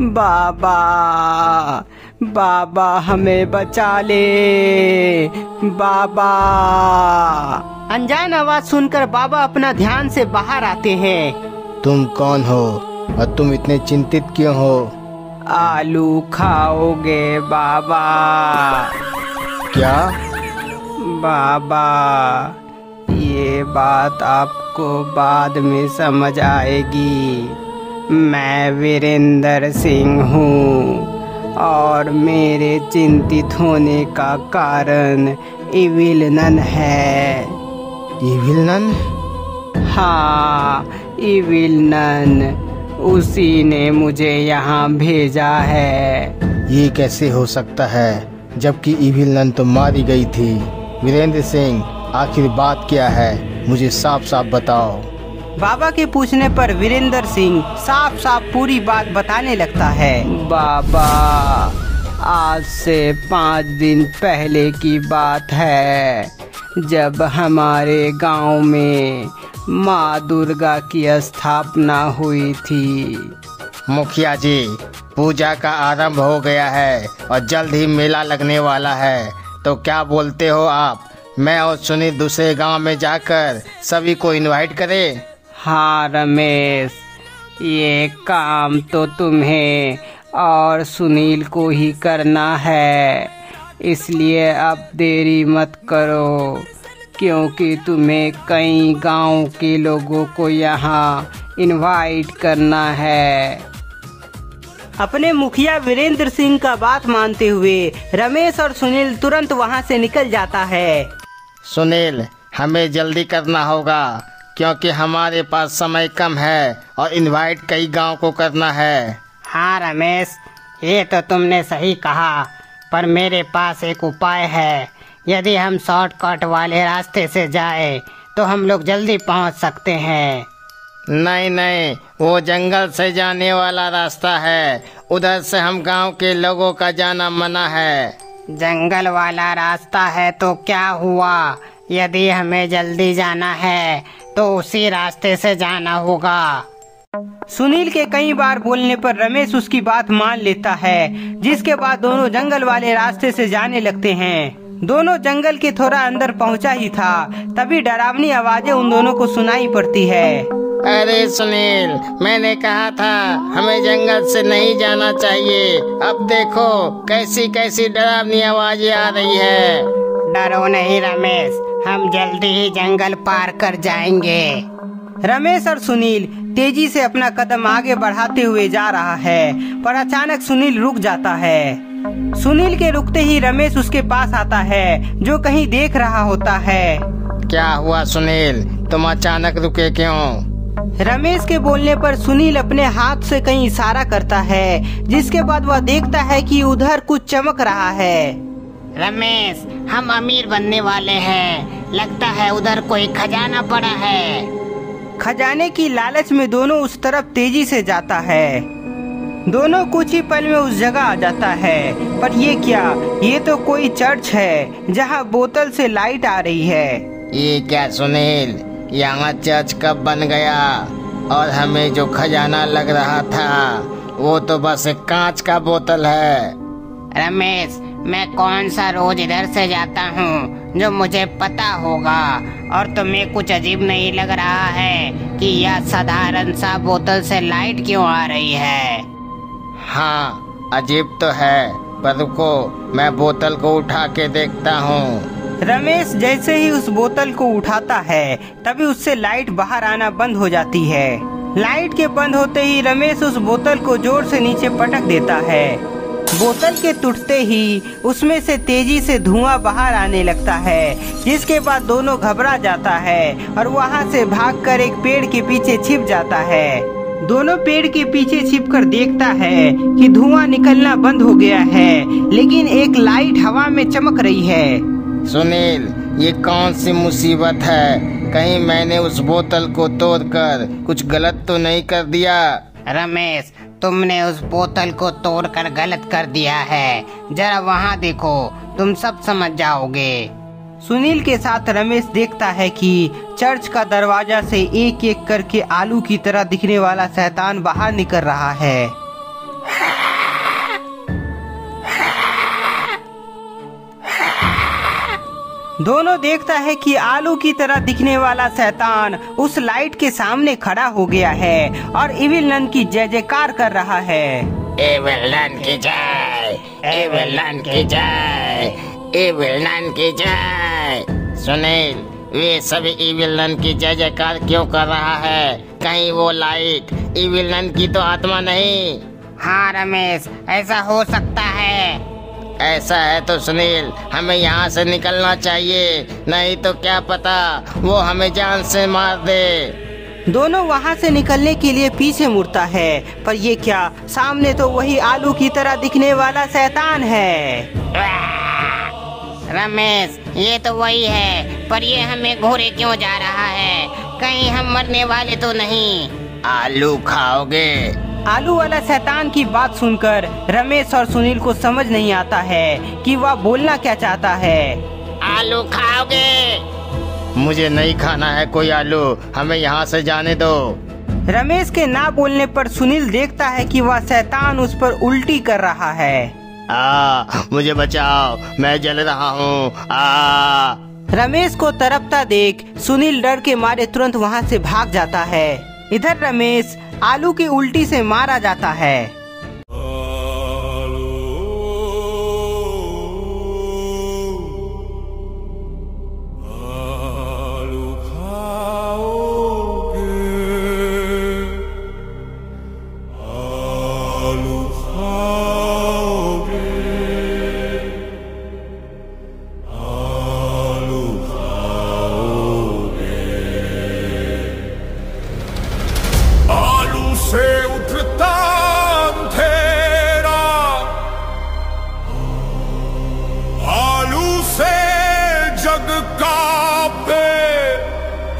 बाबा, बाबा हमें बचा ले बाबा। अनजान आवाज सुनकर बाबा अपना ध्यान से बाहर आते हैं। तुम कौन हो और तुम इतने चिंतित क्यों हो? आलू खाओगे बाबा? क्या? बाबा, ये बात आपको बाद में समझ आएगी। मैं वीरेंद्र सिंह हूँ और मेरे चिंतित होने का कारण इविल नन है। Evil nun? हाँ, इविल नन, उसी ने मुझे यहाँ भेजा है। ये कैसे हो सकता है जबकि इविल नन तो मारी गई थी? वीरेंद्र सिंह, आखिर बात क्या है, मुझे साफ साफ बताओ। बाबा के पूछने पर वीरेंद्र सिंह साफ साफ पूरी बात बताने लगता है। बाबा, आज से 5 दिन पहले की बात है, जब हमारे गांव में माँ दुर्गा की स्थापना हुई थी। मुखिया जी, पूजा का आरंभ हो गया है और जल्द ही मेला लगने वाला है, तो क्या बोलते हो आप, मैं और सुनील दूसरे गांव में जाकर सभी को इनवाइट करें? हाँ रमेश, ये काम तो तुम्हें और सुनील को ही करना है, इसलिए अब देरी मत करो, क्योंकि तुम्हें कई गांव के लोगों को यहाँ इनवाइट करना है। अपने मुखिया वीरेंद्र सिंह का बात मानते हुए रमेश और सुनील तुरंत वहाँ से निकल जाता है। सुनील, हमें जल्दी करना होगा क्योंकि हमारे पास समय कम है और इनवाइट कई गांव को करना है। हाँ रमेश, ये तो तुमने सही कहा, पर मेरे पास एक उपाय है। यदि हम शॉर्टकट वाले रास्ते से जाए तो हम लोग जल्दी पहुंच सकते हैं। नहीं नहीं, वो जंगल से जाने वाला रास्ता है, उधर से हम गांव के लोगों का जाना मना है। जंगल वाला रास्ता है तो क्या हुआ, यदि हमें जल्दी जाना है तो उसी रास्ते से जाना होगा। सुनील के कई बार बोलने पर रमेश उसकी बात मान लेता है, जिसके बाद दोनों जंगल वाले रास्ते से जाने लगते हैं। दोनों जंगल के थोड़ा अंदर पहुंचा ही था, तभी डरावनी आवाजें उन दोनों को सुनाई पड़ती है। अरे सुनील, मैंने कहा था हमें जंगल से नहीं जाना चाहिए, अब देखो कैसी कैसी डरावनी आवाजें आ रही है। डरो नहीं रमेश, हम जल्दी ही जंगल पार कर जाएंगे। रमेश और सुनील तेजी से अपना कदम आगे बढ़ाते हुए जा रहा है, पर अचानक सुनील रुक जाता है। सुनील के रुकते ही रमेश उसके पास आता है, जो कहीं देख रहा होता है। क्या हुआ सुनील, तुम अचानक रुके क्यों? रमेश के बोलने पर सुनील अपने हाथ से कहीं इशारा करता है, जिसके बाद वह देखता है कि उधर कुछ चमक रहा है। रमेश, हम अमीर बनने वाले हैं, लगता है उधर कोई खजाना पड़ा है। खजाने की लालच में दोनों उस तरफ तेजी से जाता है। दोनों कुछ ही पल में उस जगह आ जाता है, पर ये क्या, ये तो कोई चर्च है जहाँ बोतल से लाइट आ रही है। ये क्या सुनील, यहाँ चर्च कब बन गया? और हमें जो खजाना लग रहा था वो तो बस एक कांच का बोतल है। रमेश, मैं कौन सा रोज इधर से जाता हूँ जो मुझे पता होगा, और तुम्हें कुछ अजीब नहीं लग रहा है कि यह साधारण सा बोतल से लाइट क्यों आ रही है? हाँ, अजीब तो है, पर रुको मैं बोतल को उठा के देखता हूँ। रमेश जैसे ही उस बोतल को उठाता है, तभी उससे लाइट बाहर आना बंद हो जाती है। लाइट के बंद होते ही रमेश उस बोतल को जोर से नीचे पटक देता है। बोतल के टूटते ही उसमें से तेजी से धुआं बाहर आने लगता है, जिसके बाद दोनों घबरा जाता है और वहां से भागकर एक पेड़ के पीछे छिप जाता है। दोनों पेड़ के पीछे छिपकर देखता है कि धुआं निकलना बंद हो गया है, लेकिन एक लाइट हवा में चमक रही है। सुनील, ये कौन सी मुसीबत है, कहीं मैंने उस बोतल को तोड़कर कुछ गलत तो नहीं कर दिया? रमेश, तुमने उस बोतल को तोड़कर गलत कर दिया है, जरा वहाँ देखो, तुम सब समझ जाओगे। सुनील के साथ रमेश देखता है कि चर्च का दरवाजा से एक एक करके आलू की तरह दिखने वाला शैतान बाहर निकल रहा है। दोनों देखता है कि आलू की तरह दिखने वाला शैतान उस लाइट के सामने खड़ा हो गया है और इविल नन की जय जयकार कर रहा है। इविल नन की जय, इविल नन की जय, इविल नन की जय। सुनील, वे सभी इविल नन की जय जयकार क्यों कर रहा है? कहीं वो लाइट इविल नन की तो आत्मा नहीं? हाँ रमेश, ऐसा हो सकता है। ऐसा है तो सुनील, हमें यहाँ से निकलना चाहिए, नहीं तो क्या पता वो हमें जान से मार दे। दोनों वहाँ से निकलने के लिए पीछे मुड़ता है, पर ये क्या, सामने तो वही आलू की तरह दिखने वाला शैतान है। रमेश, ये तो वही है, पर ये हमें घोरे क्यों जा रहा है? कहीं हम मरने वाले तो नहीं? आलू खाओगे? आलू वाला शैतान की बात सुनकर रमेश और सुनील को समझ नहीं आता है कि वह बोलना क्या चाहता है। आलू खाओगे? मुझे नहीं खाना है कोई आलू, हमें यहाँ से जाने दो। रमेश के ना बोलने पर सुनील देखता है कि वह शैतान उस पर उल्टी कर रहा है। मुझे बचाओ, मैं जल रहा हूँ। रमेश को तरपता देख सुनील डर के मारे तुरंत वहाँ से भाग जाता है। इधर रमेश आलू की उल्टी से मारा जाता है।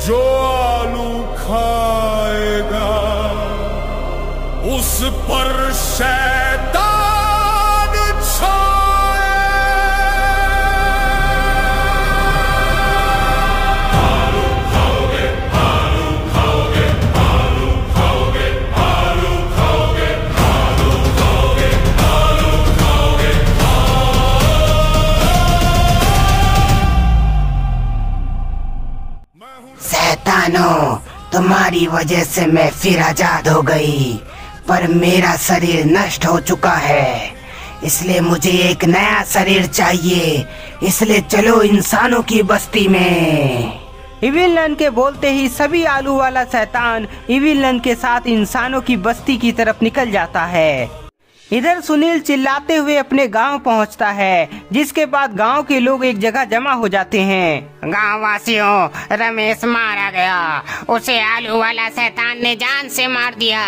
जो आलू खाएगा उस पर शैतान छाए। आलू खाओगे, आलू खाओगे, आलू खाओगे, आलू खाओगे, आलू खाओगे, आलू खाओगे। शैतानों, तुम्हारी वजह से मैं फिर आजाद हो गई, पर मेरा शरीर नष्ट हो चुका है, इसलिए मुझे एक नया शरीर चाहिए। इसलिए चलो इंसानों की बस्ती में। इविल नन के बोलते ही सभी आलू वाला शैतान इविल नन के साथ इंसानों की बस्ती की तरफ निकल जाता है। इधर सुनील चिल्लाते हुए अपने गांव पहुंचता है, जिसके बाद गांव के लोग एक जगह जमा हो जाते हैं। गाँव वासियों, रमेश मारा गया, उसे आलू वाला शैतान ने जान से मार दिया।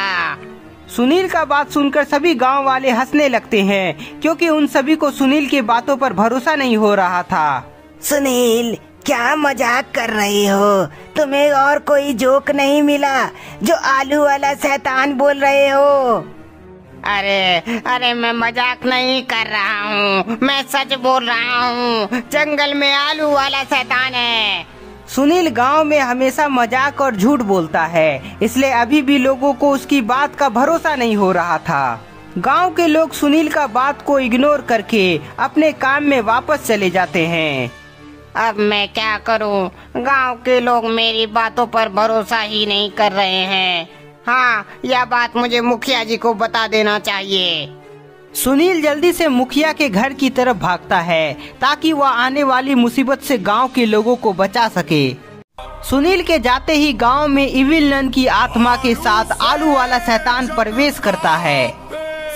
सुनील का बात सुनकर सभी गांव वाले हंसने लगते हैं, क्योंकि उन सभी को सुनील की बातों पर भरोसा नहीं हो रहा था। सुनील, क्या मजाक कर रहे हो? तुम्हें और कोई जोक नहीं मिला जो आलू वाला शैतान बोल रहे हो? अरे मैं मजाक नहीं कर रहा हूँ, मैं सच बोल रहा हूँ। जंगल में आलू वाला शैतान है। सुनील गांव में हमेशा मजाक और झूठ बोलता है, इसलिए अभी भी लोगों को उसकी बात का भरोसा नहीं हो रहा था। गांव के लोग सुनील का बात को इग्नोर करके अपने काम में वापस चले जाते हैं। अब मैं क्या करूँ? गांव के लोग मेरी बातों पर भरोसा ही नहीं कर रहे हैं। हाँ, यह बात मुझे मुखिया जी को बता देना चाहिए। सुनील जल्दी से मुखिया के घर की तरफ भागता है, ताकि वह आने वाली मुसीबत से गांव के लोगों को बचा सके। सुनील के जाते ही गांव में इविल नन की आत्मा के साथ आलू वाला शैतान प्रवेश करता है।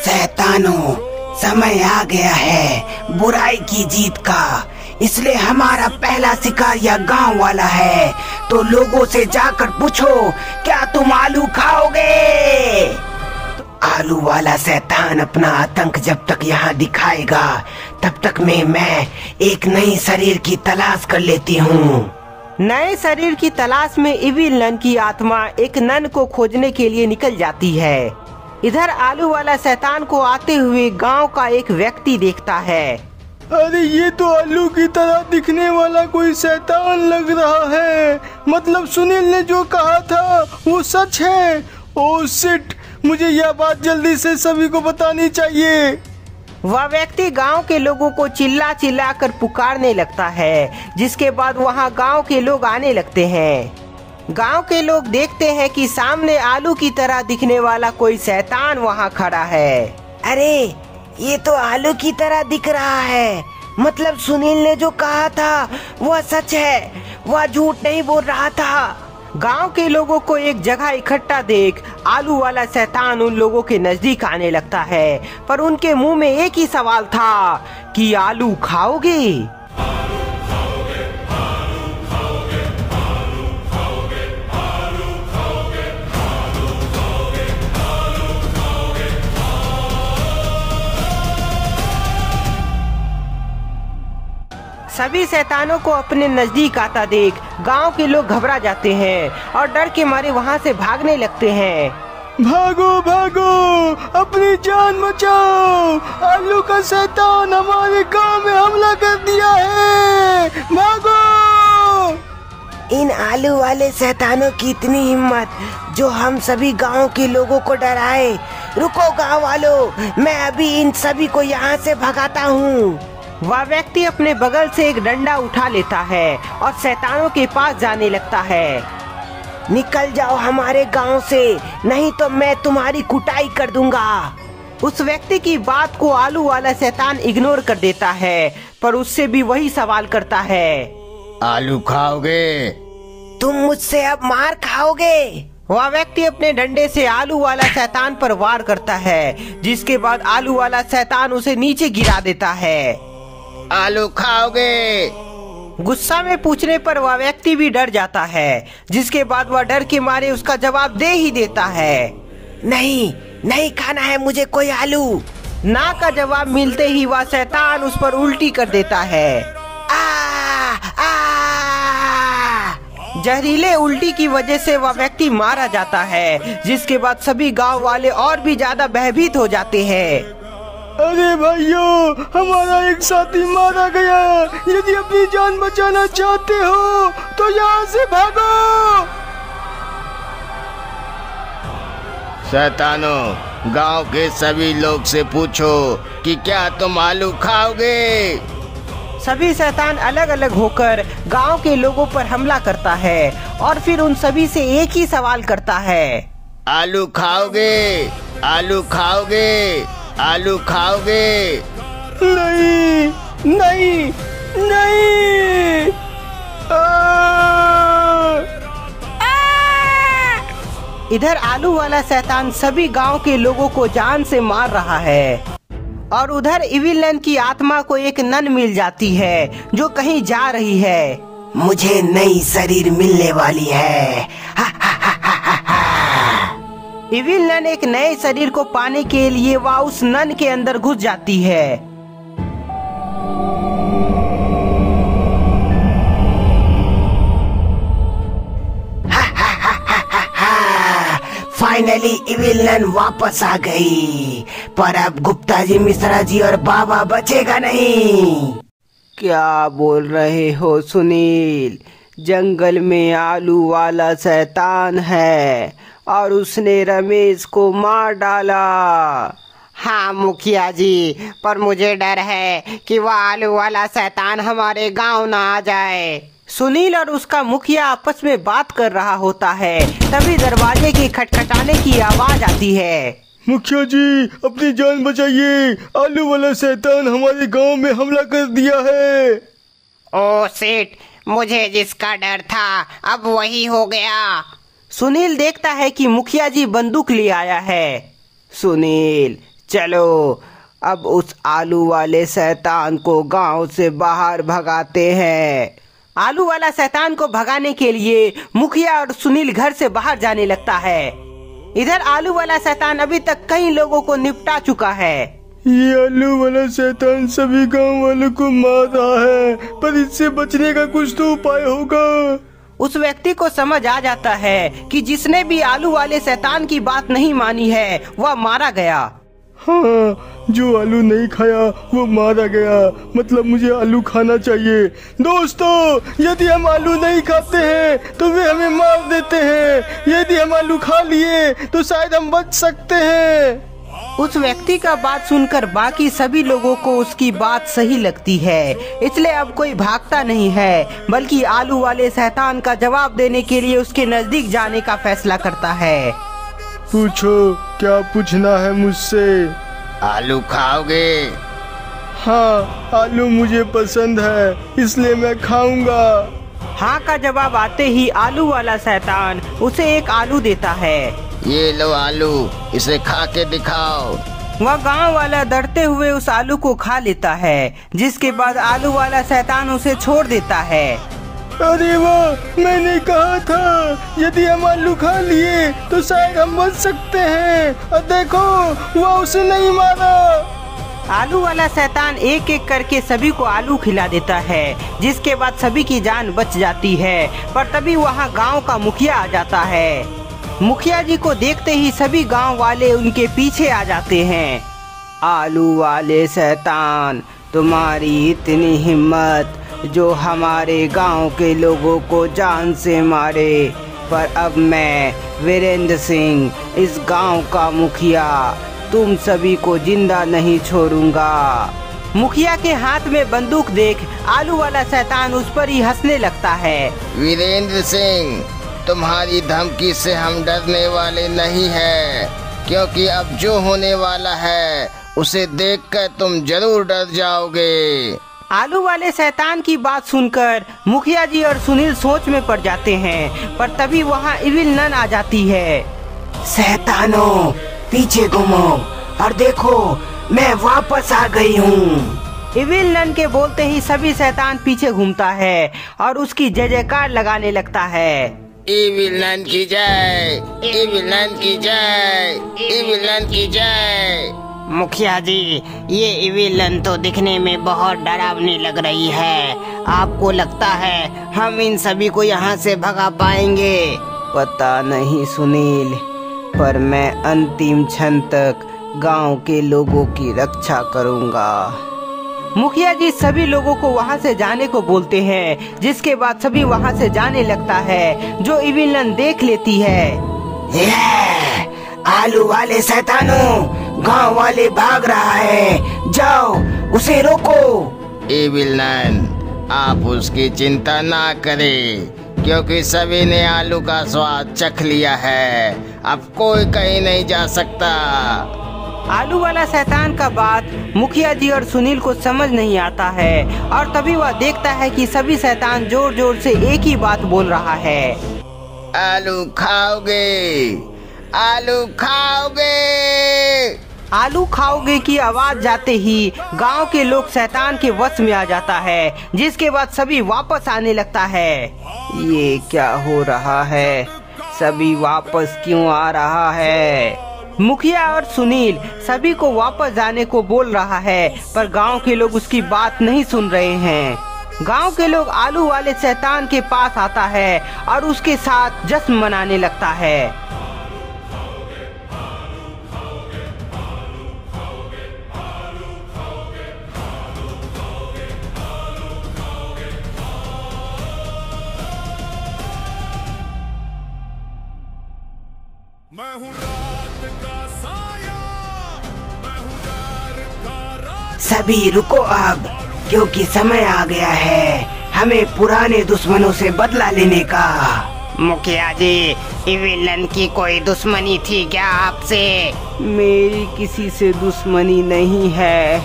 शैतानों, समय आ गया है बुराई की जीत का, इसलिए हमारा पहला शिकार यह गांव वाला है। तो लोगों से जाकर पूछो, क्या तुम आलू खाओगे? तो आलू वाला शैतान अपना आतंक जब तक यहाँ दिखाएगा, तब तक मैं एक नई शरीर की तलाश कर लेती हूँ। नए शरीर की तलाश में इविल नन की आत्मा एक नन को खोजने के लिए निकल जाती है। इधर आलू वाला शैतान को आते हुए गांव का एक व्यक्ति देखता है। अरे ये तो आलू की तरह दिखने वाला कोई शैतान लग रहा है। मतलब सुनील ने जो कहा था वो सच है। ओह शिट, मुझे यह बात जल्दी से सभी को बतानी चाहिए। वह व्यक्ति गांव के लोगों को चिल्ला चिल्ला कर पुकारने लगता है, जिसके बाद वहां गांव के लोग आने लगते हैं। गांव के लोग देखते हैं कि सामने आलू की तरह दिखने वाला कोई शैतान वहां खड़ा है। अरे ये तो आलू की तरह दिख रहा है, मतलब सुनील ने जो कहा था वह सच है, वह झूठ नहीं बोल रहा था। गांव के लोगों को एक जगह इकट्ठा देख आलू वाला शैतान उन लोगों के नजदीक आने लगता है, पर उनके मुंह में एक ही सवाल था कि आलू खाओगे? सभी शैतानों को अपने नजदीक आता देख गांव के लोग घबरा जाते हैं और डर के मारे वहां से भागने लगते हैं। भागो भागो, अपनी जान बचाओ, आलू का शैतान हमारे गांव में हमला कर दिया है, भागो। इन आलू वाले शैतानों की इतनी हिम्मत जो हम सभी गांव के लोगों को डराए। रुको गांव वालों, मैं अभी इन सभी को यहाँ से भगाता हूँ। वह व्यक्ति अपने बगल से एक डंडा उठा लेता है और शैतानों के पास जाने लगता है। निकल जाओ हमारे गांव से, नहीं तो मैं तुम्हारी कुटाई कर दूंगा। उस व्यक्ति की बात को आलू वाला शैतान इग्नोर कर देता है, पर उससे भी वही सवाल करता है, आलू खाओगे? तुम मुझसे अब मार खाओगे। वह व्यक्ति अपने डंडे से आलू वाला शैतान पर वार करता है, जिसके बाद आलू वाला शैतान उसे नीचे गिरा देता है। आलू खाओगे? गुस्सा में पूछने पर वह व्यक्ति भी डर जाता है, जिसके बाद वह डर के मारे उसका जवाब दे ही देता है, नहीं नहीं खाना है मुझे कोई आलू। ना का जवाब मिलते ही वह शैतान उस पर उल्टी कर देता है। जहरीले उल्टी की वजह से वह व्यक्ति मारा जाता है, जिसके बाद सभी गांव वाले और भी ज्यादा भयभीत हो जाते हैं। अरे भाइयों, हमारा एक साथी मारा गया, यदि अपनी जान बचाना चाहते हो तो यहाँ से भागो। शैतानों, गांव के सभी लोग से पूछो कि क्या तुम आलू खाओगे? सभी शैतान अलग अलग होकर गांव के लोगों पर हमला करता है और फिर उन सभी से एक ही सवाल करता है, आलू खाओगे? आलू खाओगे? आलू खाओगे? नहीं नहीं नहीं। इधर आलू वाला शैतान सभी गांव के लोगों को जान से मार रहा है और उधर इविल नन की आत्मा को एक नन मिल जाती है जो कहीं जा रही है। मुझे नई शरीर मिलने वाली है। इविल नन एक नए शरीर को पाने के लिए वह उस नन के अंदर घुस जाती है। फाइनली इविल नन वापस आ गई, पर अब गुप्ता जी, मिश्रा जी और बाबा बचेगा नहीं। क्या बोल रहे हो सुनील? जंगल में आलू वाला शैतान है और उसने रमेश को मार डाला। हाँ मुखिया जी, पर मुझे डर है कि वह आलू वाला शैतान हमारे गांव ना आ जाए। सुनील और उसका मुखिया आपस में बात कर रहा होता है, तभी दरवाजे के खटखटाने की आवाज आती है। मुखिया जी, अपनी जान बचाइए, आलू वाला शैतान हमारे गांव में हमला कर दिया है। ओ शिट, मुझे जिसका डर था अब वही हो गया। सुनील देखता है कि मुखिया जी बंदूक ले आया है। सुनील, चलो अब उस आलू वाले शैतान को गांव से बाहर भगाते हैं। आलू वाला शैतान को भगाने के लिए मुखिया और सुनील घर से बाहर जाने लगता है। इधर आलू वाला शैतान अभी तक कई लोगों को निपटा चुका है। ये आलू वाला शैतान सभी गांव वालों को मार रहा है, पर इससे बचने का कुछ तो उपाय होगा। उस व्यक्ति को समझ आ जाता है कि जिसने भी आलू वाले शैतान की बात नहीं मानी है वह मारा गया। हाँ, जो आलू नहीं खाया वो मारा गया, मतलब मुझे आलू खाना चाहिए। दोस्तों, यदि हम आलू नहीं खाते हैं तो वे हमें मार देते हैं, यदि हम आलू खा लिए तो शायद हम बच सकते हैं। उस व्यक्ति का बात सुनकर बाकी सभी लोगों को उसकी बात सही लगती है, इसलिए अब कोई भागता नहीं है बल्कि आलू वाले शैतान का जवाब देने के लिए उसके नजदीक जाने का फैसला करता है। पूछो, क्या पूछना है मुझसे? आलू खाओगे? हाँ, आलू मुझे पसंद है, इसलिए मैं खाऊंगा। हाँ का जवाब आते ही आलू वाला शैतान उसे एक आलू देता है। ये लो आलू, इसे खा के दिखाओ। वह गांव वाला डरते हुए उस आलू को खा लेता है, जिसके बाद आलू वाला शैतान उसे छोड़ देता है। अरे वाह, मैंने कहा था यदि हम आलू खा लिए तो शायद हम बच सकते हैं। और देखो, वह उसे नहीं मारा। आलू वाला शैतान एक एक करके सभी को आलू खिला देता है, जिसके बाद सभी की जान बच जाती है। पर तभी वहाँ गांव का मुखिया आ जाता है। मुखिया जी को देखते ही सभी गांव वाले उनके पीछे आ जाते हैं। आलू वाले शैतान, तुम्हारी इतनी हिम्मत जो हमारे गांव के लोगों को जान से मारे, पर अब मैं वीरेंद्र सिंह, इस गांव का मुखिया, तुम सभी को जिंदा नहीं छोड़ूंगा। मुखिया के हाथ में बंदूक देख आलू वाला शैतान उस पर ही हंसने लगता है। वीरेंद्र सिंह, तुम्हारी धमकी से हम डरने वाले नहीं हैं, क्योंकि अब जो होने वाला है उसे देखकर तुम जरूर डर जाओगे। आलू वाले शैतान की बात सुनकर मुखिया जी और सुनील सोच में पड़ जाते हैं, पर तभी वहाँ इविल नन आ जाती है। शैतानों, पीछे घूमो और देखो, मैं वापस आ गई हूँ। इविल नन के बोलते ही सभी शैतान पीछे घूमता है और उसकी जय जयकार लगाने लगता है। इविल नन की जय, इविल नन की जय, इविल नन की जय। मुखिया जी, ये इविलन तो दिखने में बहुत डरावनी लग रही है। आपको लगता है हम इन सभी को यहाँ से भगा पाएंगे? पता नहीं सुनील, पर मैं अंतिम क्षण तक गांव के लोगों की रक्षा करूंगा। मुखिया जी सभी लोगों को वहां से जाने को बोलते हैं, जिसके बाद सभी वहां से जाने लगता है, जो इविलन देख लेती है। आलू वाले शैतानों, गांव वाले भाग रहा है, जाओ उसे रोको। इविल नन, आप उसकी चिंता ना करें, क्योंकि सभी ने आलू का स्वाद चख लिया है। अब कोई कहीं नहीं जा सकता। आलू वाला शैतान का बात मुखिया जी और सुनील को समझ नहीं आता है, और तभी वह देखता है कि सभी शैतान जोर जोर से एक ही बात बोल रहा है। आलू खाओगे? आलू खाओगे? आलू खाओगे की आवाज जाते ही गांव के लोग शैतान के वश में आ जाता है, जिसके बाद सभी वापस आने लगता है। ये क्या हो रहा है? सभी वापस क्यों आ रहा है? मुखिया और सुनील सभी को वापस जाने को बोल रहा है, पर गांव के लोग उसकी बात नहीं सुन रहे हैं। गांव के लोग आलू वाले शैतान के पास आता है और उसके साथ जश्न मनाने लगता है। मैं हूँ रात का साया, मैं हूँ डर का राजा। सभी रुको अब, क्योंकि समय आ गया है हमें पुराने दुश्मनों से बदला लेने का। मुखिया जी, इविलन की कोई दुश्मनी थी क्या आपसे? मेरी किसी से दुश्मनी नहीं है,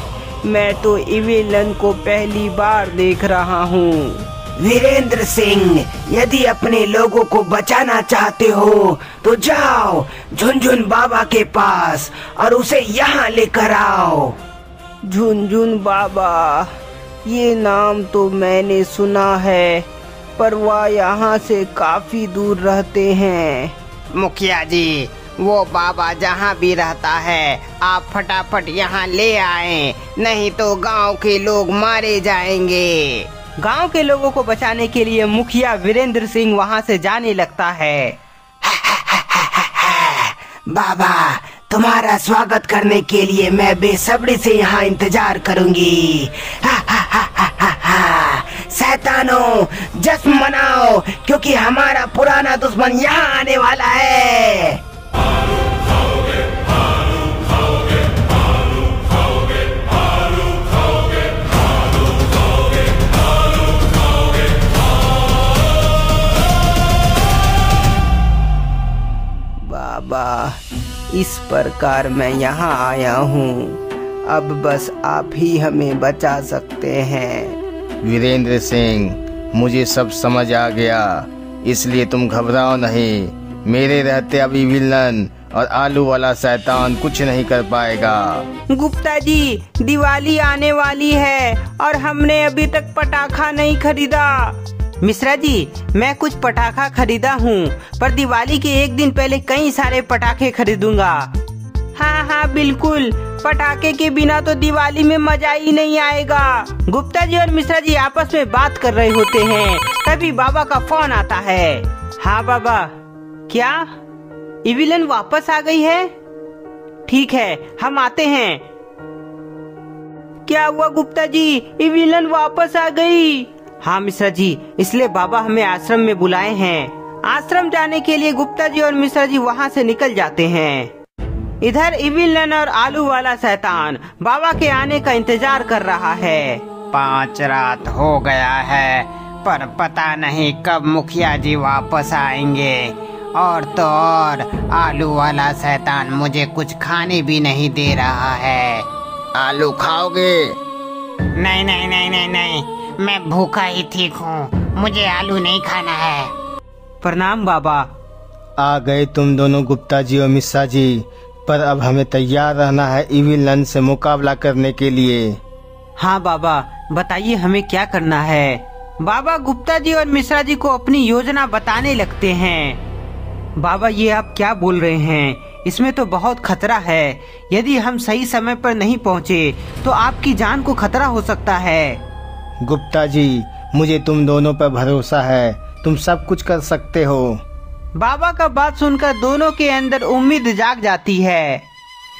मैं तो इविलन को पहली बार देख रहा हूँ। वीरेंद्र सिंह, यदि अपने लोगों को बचाना चाहते हो तो जाओ झुनझुन बाबा के पास और उसे यहाँ लेकर आओ। झुनझुन बाबा, ये नाम तो मैंने सुना है, पर वह यहाँ से काफी दूर रहते हैं। मुखिया जी, वो बाबा जहाँ भी रहता है आप फटाफट यहाँ ले आए, नहीं तो गांव के लोग मारे जाएंगे। गांव के लोगों को बचाने के लिए मुखिया वीरेंद्र सिंह वहां से जाने लगता है। बाबा, तुम्हारा स्वागत करने के लिए मैं बेसब्री से यहाँ इंतजार करूंगी। शैतानों, जश्न मनाओ, क्योंकि हमारा पुराना दुश्मन यहाँ आने वाला है। आलू खाओगे, आलू खाओगे। इस प्रकार मैं यहाँ आया हूँ। अब बस आप ही हमें बचा सकते हैं। वीरेंद्र सिंह, मुझे सब समझ आ गया, इसलिए तुम घबराओ नहीं। मेरे रहते अभी विलन और आलू वाला शैतान कुछ नहीं कर पाएगा। गुप्ता जी, दिवाली आने वाली है और हमने अभी तक पटाखा नहीं खरीदा। मिश्रा जी, मैं कुछ पटाखा खरीदा हूँ, पर दिवाली के एक दिन पहले कई सारे पटाखे खरीदूंगा। हाँ हाँ बिल्कुल, पटाखे के बिना तो दिवाली में मजा ही नहीं आएगा। गुप्ता जी और मिश्रा जी आपस में बात कर रहे होते हैं, तभी बाबा का फोन आता है। हाँ बाबा। क्या इविलन वापस आ गई है? ठीक है, हम आते हैं। क्या हुआ गुप्ता जी, इविलन वापस आ गई? हाँ मिश्रा जी, इसलिए बाबा हमें आश्रम में बुलाए हैं। आश्रम जाने के लिए गुप्ता जी और मिश्रा जी वहाँ से निकल जाते हैं। इधर इविलन और आलू वाला शैतान बाबा के आने का इंतजार कर रहा है। 5 रात हो गया है, पर पता नहीं कब मुखिया जी वापस आएंगे। और तो और आलू वाला शैतान मुझे कुछ खाने भी नहीं दे रहा है। आलू खाओगे? नहीं नहीं नहीं नहीं नहीं, मैं भूखा ही ठीक हूँ, मुझे आलू नहीं खाना है। प्रणाम बाबा। आ गए तुम दोनों गुप्ता जी और मिश्रा जी, पर अब हमें तैयार रहना है इविलन से मुकाबला करने के लिए। हाँ बाबा, बताइए हमें क्या करना है। बाबा गुप्ता जी और मिश्रा जी को अपनी योजना बताने लगते हैं। बाबा, ये आप क्या बोल रहे हैं? इसमें तो बहुत खतरा है। यदि हम सही समय पर नहीं पहुँचे तो आपकी जान को खतरा हो सकता है। गुप्ता जी, मुझे तुम दोनों पर भरोसा है, तुम सब कुछ कर सकते हो। बाबा का बात सुनकर दोनों के अंदर उम्मीद जाग जाती है।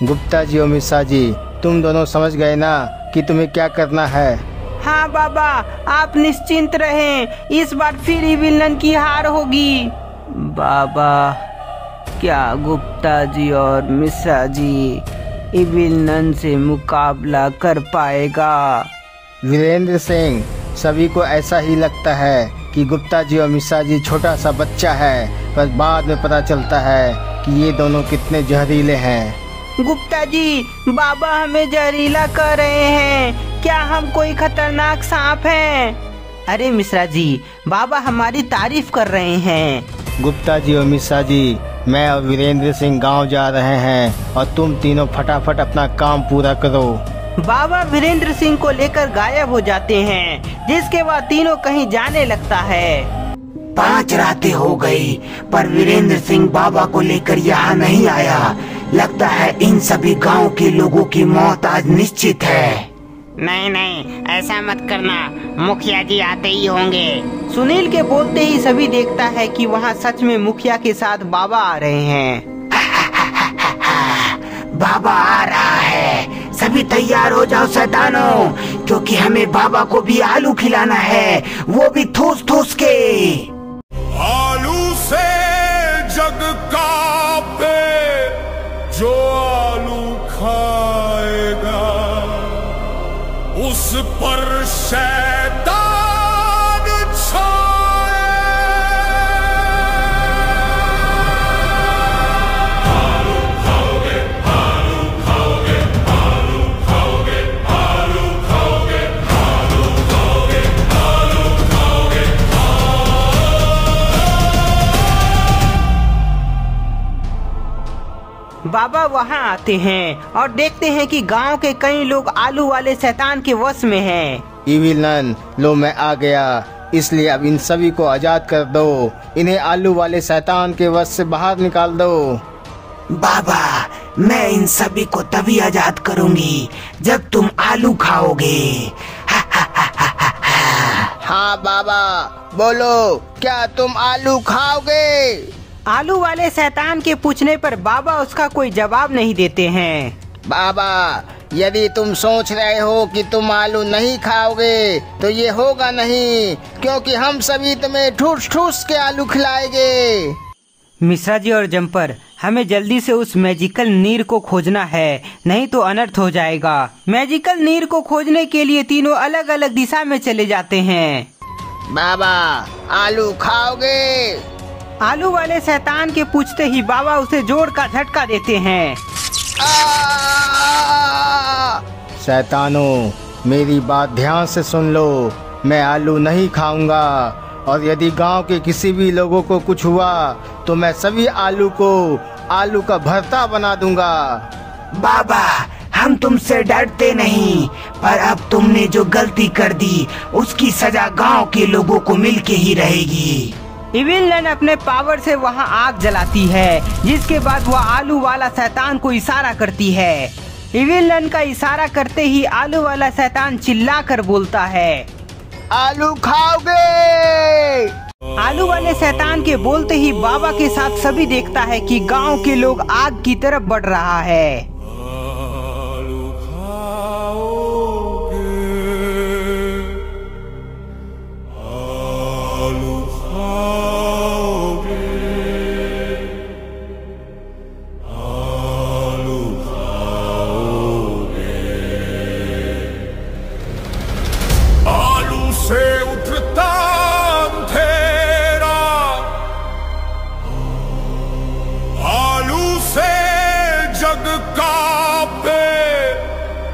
गुप्ता जी और मिश्रा जी, तुम दोनों समझ गए ना कि तुम्हें क्या करना है? हाँ बाबा, आप निश्चिंत रहें, इस बार फिर इविलन की हार होगी। बाबा, क्या गुप्ता जी और मिश्रा जी इविलन से मुकाबला कर पाएगा? वीरेंद्र सिंह, सभी को ऐसा ही लगता है कि गुप्ता जी और मिश्रा जी छोटा सा बच्चा है, पर बाद में पता चलता है कि ये दोनों कितने जहरीले हैं। गुप्ता जी, बाबा हमें जहरीला कर रहे हैं। क्या हम कोई खतरनाक सांप हैं? अरे मिश्रा जी, बाबा हमारी तारीफ कर रहे हैं। गुप्ता जी और मिश्रा जी, मैं और वीरेंद्र सिंह गांव जा रहे हैं और तुम तीनों फटाफट अपना काम पूरा करो। बाबा वीरेंद्र सिंह को लेकर गायब हो जाते हैं, जिसके बाद तीनों कहीं जाने लगता है। 5 रातें हो गई, पर वीरेंद्र सिंह बाबा को लेकर यहाँ नहीं आया। लगता है इन सभी गांव के लोगों की मौत आज निश्चित है। नहीं नहीं, ऐसा मत करना, मुखिया जी आते ही होंगे। सुनील के बोलते ही सभी देखता है कि वहाँ सच में मुखिया के साथ बाबा आ रहे हैं। बाबा आ रहा है, सभी तैयार हो जाओ शैतानों, क्योंकि हमें बाबा को भी आलू खिलाना है, वो भी ठूस ठूस के। आलू से जग कांपे, जो आलू खाएगा उस पर शैतान छाए। आलू खाओगे, आलू खाओगे, आलू खाओगे, आलू खाओगे, आलू खाओगे, आलू खाओगे। बाबा वहाँ आते हैं और देखते हैं कि गांव के कई लोग आलू वाले शैतान के वश में हैं। इविलन, लो मैं आ गया, इसलिए अब इन सभी को आजाद कर दो। इन्हें आलू वाले शैतान के वश से बाहर निकाल दो। बाबा, मैं इन सभी को तभी आजाद करूंगी जब तुम आलू खाओगे। हाँ बाबा, बोलो, क्या तुम आलू खाओगे? आलू वाले शैतान के पूछने पर बाबा उसका कोई जवाब नहीं देते हैं। बाबा, यदि तुम सोच रहे हो कि तुम आलू नहीं खाओगे तो ये होगा नहीं, क्योंकि हम सभी तुम्हें ठूस ठूस के आलू खिलाएंगे। मिश्रा जी और जम्पर, हमें जल्दी से उस मैजिकल नीर को खोजना है, नहीं तो अनर्थ हो जाएगा। मैजिकल नीर को खोजने के लिए तीनों अलग अलग दिशा में चले जाते हैं। बाबा, आलू खाओगे? आलू वाले शैतान के पूछते ही बाबा उसे जोर का झटका देते हैं। शैतानों, मेरी बात ध्यान से सुन लो। मैं आलू नहीं खाऊंगा, और यदि गांव के किसी भी लोगों को कुछ हुआ तो मैं सभी आलू को आलू का भरता बना दूंगा। बाबा, हम तुमसे डरते नहीं, पर अब तुमने जो गलती कर दी उसकी सजा गांव के लोगों को मिलके ही रहेगी। इविलन अपने पावर से वहां आग जलाती है, जिसके बाद वह आलू वाला शैतान को इशारा करती है। इविलन का इशारा करते ही आलू वाला शैतान चिल्लाकर बोलता है, आलू खाओगे? आलू वाले शैतान के बोलते ही बाबा के साथ सभी देखता है कि गांव के लोग आग की तरफ बढ़ रहा है।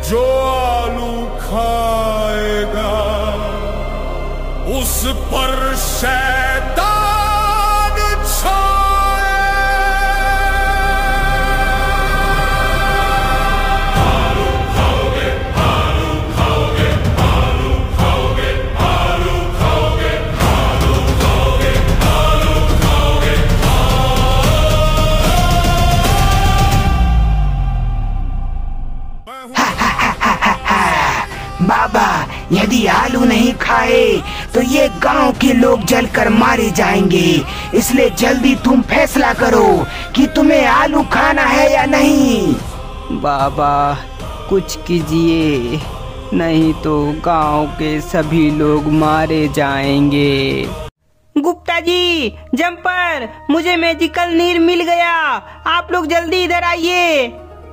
जो आलू खाएगा उस पर शैतान छाए। आलू खाओगे, आलू खाओगे, आलू खाओगे, आलू खाओगे, आलू खाओगे, आलू खाओगे। बाबा, यदि आलू नहीं खाए तो ये गांव के लोग जलकर मारे जाएंगे, इसलिए जल्दी तुम फैसला करो कि तुम्हें आलू खाना है या नहीं। बाबा, कुछ कीजिए, नहीं तो गांव के सभी लोग मारे जाएंगे। गुप्ता जी, जंपर, मुझे मैजिकल नीर मिल गया, आप लोग जल्दी इधर आइए।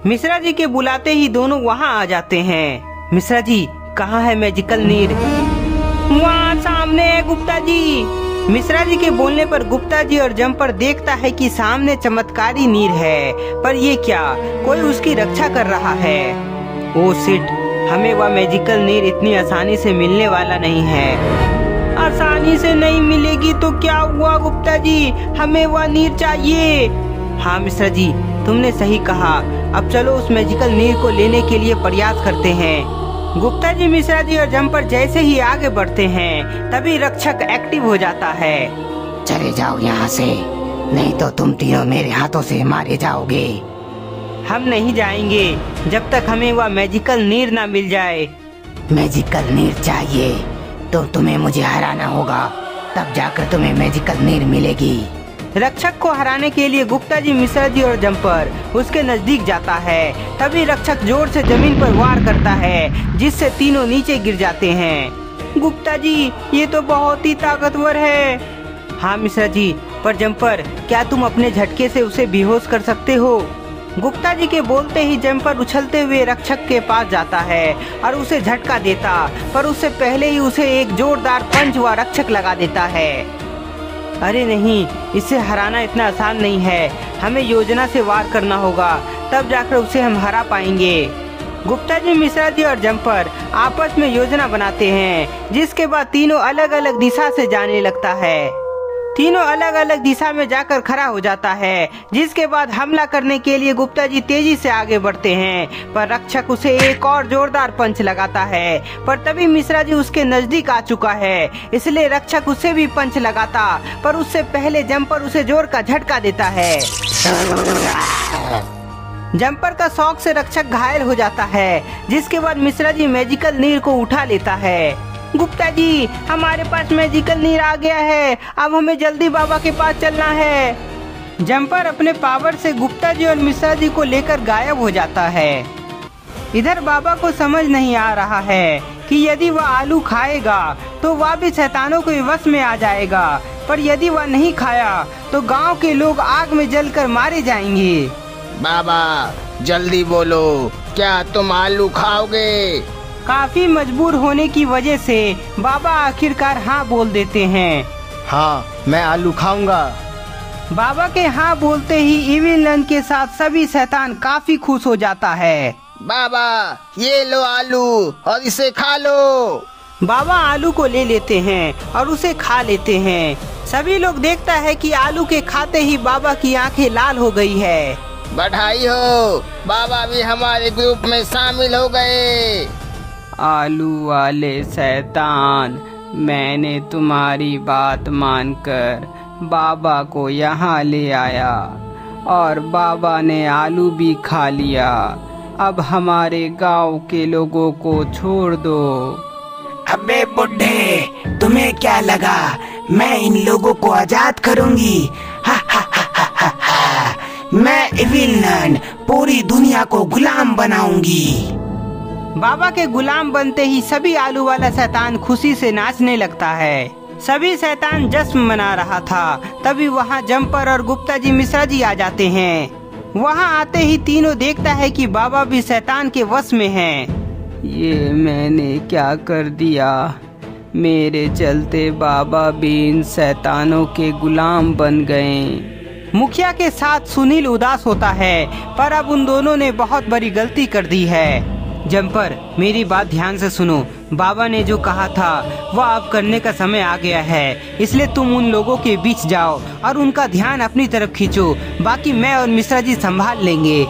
मिश्रा जी के बुलाते ही दोनों वहाँ आ जाते हैं। मिश्रा जी, कहाँ है मैजिकल नीर? वहाँ सामने है गुप्ता जी। मिश्रा जी के बोलने पर गुप्ता जी और जंपर देखता है कि सामने चमत्कारी नीर है, पर ये क्या, कोई उसकी रक्षा कर रहा है। ओ शिट, हमें वह मैजिकल नीर इतनी आसानी से मिलने वाला नहीं है। आसानी से नहीं मिलेगी तो क्या हुआ गुप्ता जी, हमें वह नीर चाहिए। हाँ मिश्रा जी, तुमने सही कहा, अब चलो उस मैजिकल नीर को लेने के लिए प्रयास करते हैं। गुप्ता जी, मिश्रा जी और जंपर जैसे ही आगे बढ़ते हैं तभी रक्षक एक्टिव हो जाता है। चले जाओ यहाँ से, नहीं तो तुम तीनों मेरे हाथों से मारे जाओगे। हम नहीं जाएंगे जब तक हमें वह मैजिकल नीर ना मिल जाए। मैजिकल नीर चाहिए तो तुम्हें मुझे हराना होगा, तब जाकर तुम्हें मैजिकल नीर मिलेगी। रक्षक को हराने के लिए गुप्ता जी, मिश्रा जी और जंपर उसके नजदीक जाता है। तभी रक्षक जोर से जमीन पर वार करता है, जिससे तीनों नीचे गिर जाते हैं। गुप्ता जी, ये तो बहुत ही ताकतवर है। हाँ मिश्रा जी, पर जंपर, क्या तुम अपने झटके से उसे बेहोश कर सकते हो? गुप्ता जी के बोलते ही जंपर उछलते हुए रक्षक के पास जाता है और उसे झटका देता, पर उससे पहले ही उसे एक जोरदार पंच वह रक्षक लगा देता है। अरे नहीं, इसे हराना इतना आसान नहीं है, हमें योजना से वार करना होगा, तब जाकर उसे हम हरा पाएंगे। गुप्ता जी, मिश्रा जी और जंपर आपस में योजना बनाते हैं, जिसके बाद तीनों अलग अलग दिशा से जाने लगता है। तीनों अलग अलग दिशा में जाकर खड़ा हो जाता है, जिसके बाद हमला करने के लिए गुप्ता जी तेजी से आगे बढ़ते हैं, पर रक्षक उसे एक और जोरदार पंच लगाता है। पर तभी मिश्रा जी उसके नजदीक आ चुका है, इसलिए रक्षक उसे भी पंच लगाता, पर उससे पहले जंपर उसे जोर का झटका देता है। जंपर का शॉक से रक्षक घायल हो जाता है, जिसके बाद मिश्रा जी मैजिकल नीर को उठा लेता है। गुप्ता जी, हमारे पास मैजिकल नीर आ गया है, अब हमें जल्दी बाबा के पास चलना है। जंपर अपने पावर से गुप्ता जी और मिश्रा जी को लेकर गायब हो जाता है। इधर बाबा को समझ नहीं आ रहा है कि यदि वह आलू खाएगा तो वह भी शैतानों के वश में आ जाएगा, पर यदि वह नहीं खाया तो गांव के लोग आग में जलकर मारे जाएंगे। बाबा, जल्दी बोलो, क्या तुम आलू खाओगे? काफी मजबूर होने की वजह से बाबा आखिरकार हाँ बोल देते हैं। हाँ, मैं आलू खाऊंगा। बाबा के हाँ बोलते ही इविल नन के साथ सभी शैतान काफी खुश हो जाता है। बाबा ये लो आलू और इसे खा लो। बाबा आलू को ले लेते हैं और उसे खा लेते हैं। सभी लोग देखता है कि आलू के खाते ही बाबा की आंखें लाल हो गई है। बधाई हो, बाबा भी हमारे ग्रुप में शामिल हो गए। आलू वाले शैतान, मैंने तुम्हारी बात मानकर बाबा को यहाँ ले आया और बाबा ने आलू भी खा लिया। अब हमारे गांव के लोगों को छोड़ दो। अबे बुड्ढे, तुम्हें क्या लगा मैं इन लोगों को आजाद करूंगी? हा हा हा हा हा हा। मैं इविल नन पूरी दुनिया को गुलाम बनाऊंगी। बाबा के गुलाम बनते ही सभी आलू वाला शैतान खुशी से नाचने लगता है। सभी शैतान जश्न मना रहा था। तभी वहाँ जम्पर और गुप्ता जी मिश्रा जी आ जाते हैं। वहाँ आते ही तीनों देखता है कि बाबा भी शैतान के वश में हैं। ये मैंने क्या कर दिया? मेरे चलते बाबा भी इन शैतानों के गुलाम बन गए। मुखिया के साथ सुनील उदास होता है, पर अब उन दोनों ने बहुत बड़ी गलती कर दी है। जम्पर, मेरी बात ध्यान से सुनो। बाबा ने जो कहा था वह अब करने का समय आ गया है, इसलिए तुम उन लोगों के बीच जाओ और उनका ध्यान अपनी तरफ खींचो। बाकी मैं और मिश्रा जी संभाल लेंगे।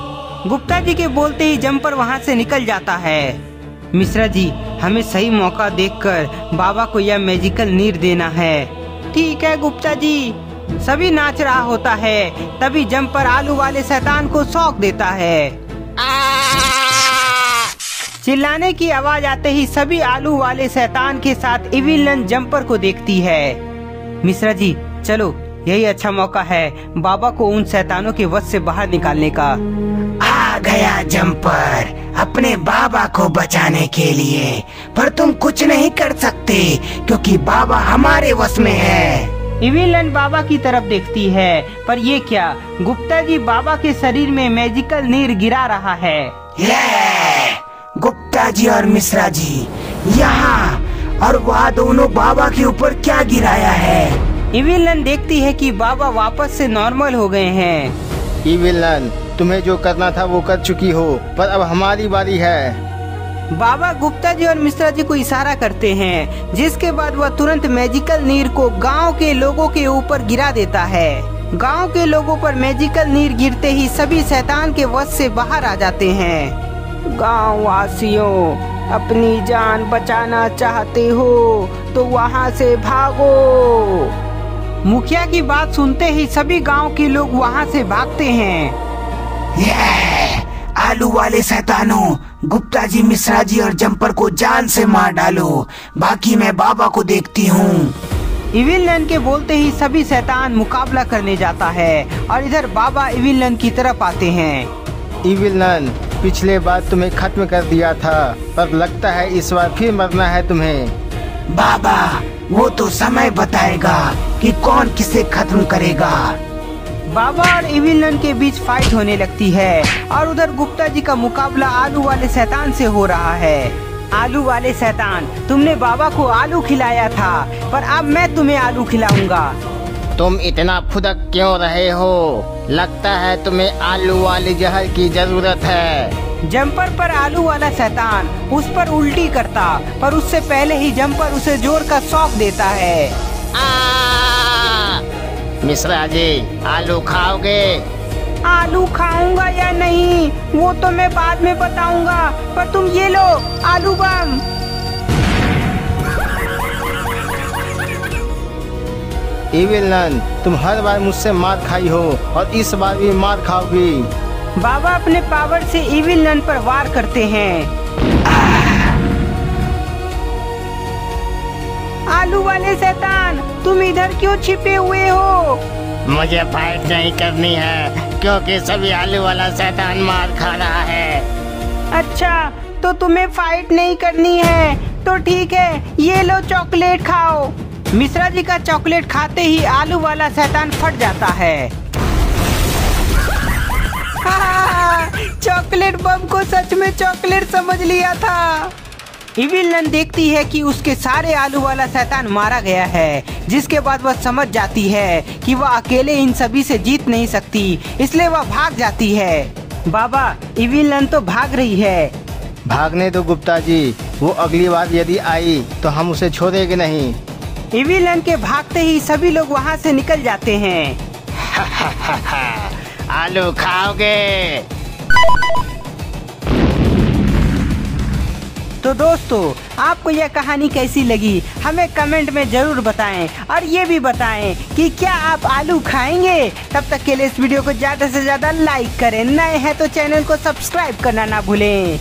गुप्ता जी के बोलते ही जम्पर वहाँ से निकल जाता है। मिश्रा जी, हमें सही मौका देखकर बाबा को यह मैजिकल नीर देना है। ठीक है गुप्ता जी। सभी नाच रहा होता है। तभी जम्पर आलू वाले शैतान को शॉक देता है। चिल्लाने की आवाज आते ही सभी आलू वाले शैतान के साथ इविल नन जम्पर को देखती है। मिश्रा जी, चलो, यही अच्छा मौका है बाबा को उन शैतानों के वश से बाहर निकालने का। आ गया जम्पर अपने बाबा को बचाने के लिए, पर तुम कुछ नहीं कर सकते क्योंकि बाबा हमारे वश में है। इविल नन बाबा की तरफ देखती है, पर ये क्या? गुप्ता जी बाबा के शरीर में मैजिकल नीर गिरा रहा है। गुप्ता जी और मिश्रा जी यहाँ, और वह दोनों बाबा के ऊपर क्या गिराया है? इविल नन देखती है कि बाबा वापस से नॉर्मल हो गए हैं। इविल नन, तुम्हें जो करना था वो कर चुकी हो, पर अब हमारी बारी है। बाबा गुप्ता जी और मिश्रा जी को इशारा करते हैं, जिसके बाद वह तुरंत मैजिकल नीर को गांव के लोगों के ऊपर गिरा देता है। गांव के लोगों पर मैजिकल नीर गिरते ही सभी शैतान के वश से बाहर आ जाते हैं। गांव वासियों, अपनी जान बचाना चाहते हो तो वहां से भागो। मुखिया की बात सुनते ही सभी गांव के लोग वहां से भागते हैं। आलू वाले शैतानों, गुप्ता जी, मिश्रा जी और जम्पर को जान से मार डालो, बाकी मैं बाबा को देखती हूँ। इविल नन के बोलते ही सभी शैतान मुकाबला करने जाता है और इधर बाबा इविल नन की तरफ आते हैं। इविल नन, पिछले बार तुम्हें खत्म कर दिया था, पर लगता है इस बार फिर मरना है तुम्हें। बाबा, वो तो समय बताएगा कि कौन किसे खत्म करेगा। बाबा और इविल नन के बीच फाइट होने लगती है और उधर गुप्ता जी का मुकाबला आलू वाले शैतान से हो रहा है। आलू वाले शैतान, तुमने बाबा को आलू खिलाया था, पर अब मैं तुम्हें आलू खिलाऊंगा। तुम इतना फुदक क्यों रहे हो? लगता है तुम्हें आलू वाले जहर की जरूरत है। जम्पर पर आलू वाला शैतान उस पर उल्टी करता, पर उससे पहले ही जम्पर उसे जोर का शॉक देता है। मिश्रा जी, आलू खाओगे? आलू खाऊंगा या नहीं वो तो मैं बाद में बताऊंगा, पर तुम ये लो आलू बम। इविल नन, तुम हर बार मुझसे मार खाई हो और इस बार भी मार खाओगी। बाबा अपने पावर से इविल नन पर वार करते हैं। आलू वाले शैतान, तुम इधर क्यों छिपे हुए हो? मुझे फाइट नहीं करनी है क्योंकि सभी आलू वाला शैतान मार खा रहा है। अच्छा, तो तुम्हें फाइट नहीं करनी है तो ठीक है, ये लो चॉकलेट खाओ। मिश्रा जी का चॉकलेट खाते ही आलू वाला शैतान फट जाता है। चॉकलेट बम को सच में चॉकलेट समझ लिया था। इविलन देखती है कि उसके सारे आलू वाला शैतान मारा गया है, जिसके बाद वह समझ जाती है कि वह अकेले इन सभी से जीत नहीं सकती, इसलिए वह भाग जाती है। बाबा, इविलन तो भाग रही है। भागने दो गुप्ता जी, वो अगली बार यदि आई तो हम उसे छोड़ेंगे नहीं। इविलन के भागते ही सभी लोग वहाँ से निकल जाते हैं। आलू खाओगे? तो दोस्तों, आपको यह कहानी कैसी लगी हमें कमेंट में जरूर बताएं, और ये भी बताएं कि क्या आप आलू खाएंगे। तब तक के लिए इस वीडियो को ज्यादा से ज्यादा लाइक करें, नए हैं तो चैनल को सब्सक्राइब करना ना भूलें।